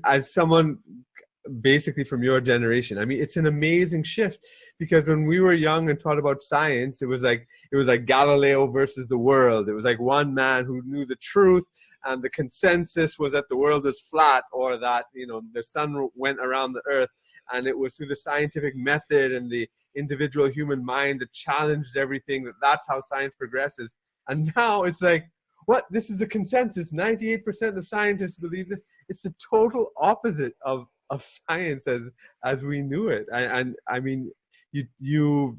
as someone basically from your generation, I mean, it's an amazing shift, because when we were young and taught about science, it was like Galileo versus the world. It was like one man who knew the truth, and the consensus was that the world was flat, or that, you know, the sun went around the earth, and it was through the scientific method and the individual human mind that challenged everything, that's how science progresses. And now it's like, what? This is a consensus. 98% of scientists believe this. It's the total opposite of science as we knew it. And I mean, you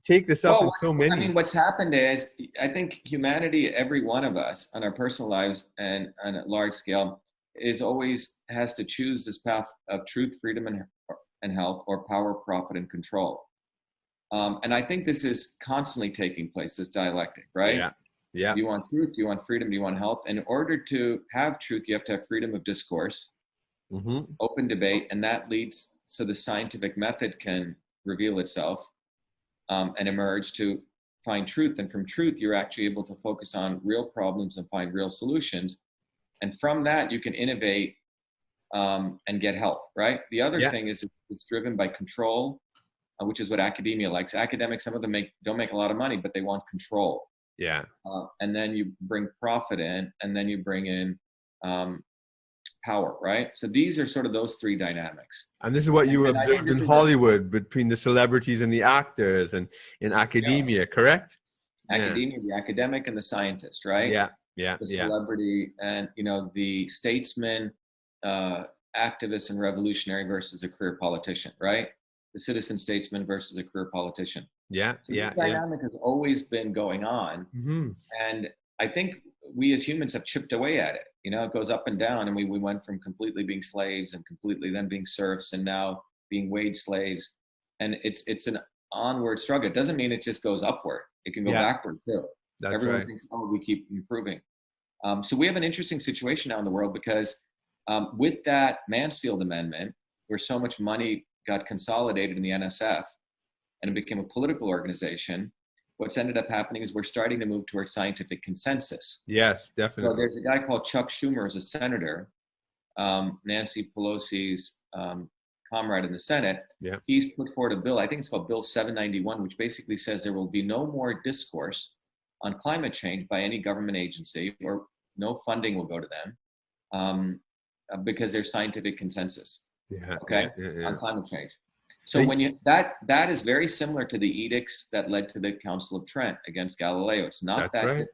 take this up in so many. I mean, what's happened is, I think humanity, every one of us on our personal lives and on a large scale, is always has to choose this path of truth, freedom, and health, or power, profit, and control. And I think this is constantly taking place, this dialectic, right? Yeah. Do you want truth? Do you want freedom? Do you want health? And in order to have truth, you have to have freedom of discourse, open debate, and that leads so the scientific method can reveal itself and emerge to find truth. And from truth, you're actually able to focus on real problems and find real solutions. And from that, you can innovate and get health, right? The other thing is it's driven by control, which is what academia likes. Academics, some of them don't make a lot of money, but they want control. Yeah. And then you bring profit in, and then you bring in power, right? So these are sort of those three dynamics. And this is what you observed in Hollywood between the celebrities and the actors, and in academia, correct? Academia, the academic and the scientist, right? The celebrity and, you know, the statesman, activist and revolutionary versus a career politician, right? The citizen statesman versus a career politician. So this dynamic has always been going on. And I think we as humans have chipped away at it. You know, it goes up and down, and we went from completely being slaves and completely then being serfs and now being wage slaves. And it's an onward struggle. It doesn't mean it just goes upward. It can go backward too. Everyone thinks, oh, we keep improving. So we have an interesting situation now in the world, because with that Mansfield Amendment, where so much money got consolidated in the NSF and it became a political organization, what's ended up happening is we're starting to move towards scientific consensus. Yes, definitely. So there's a guy called Chuck Schumer as a senator, Nancy Pelosi's comrade in the Senate. He's put forward a bill, I think it's called Bill 791, which basically says there will be no more discourse on climate change by any government agency, or no funding will go to them, because there's scientific consensus. On climate change. So when that is very similar to the edicts that led to the Council of Trent against Galileo. It's not that different.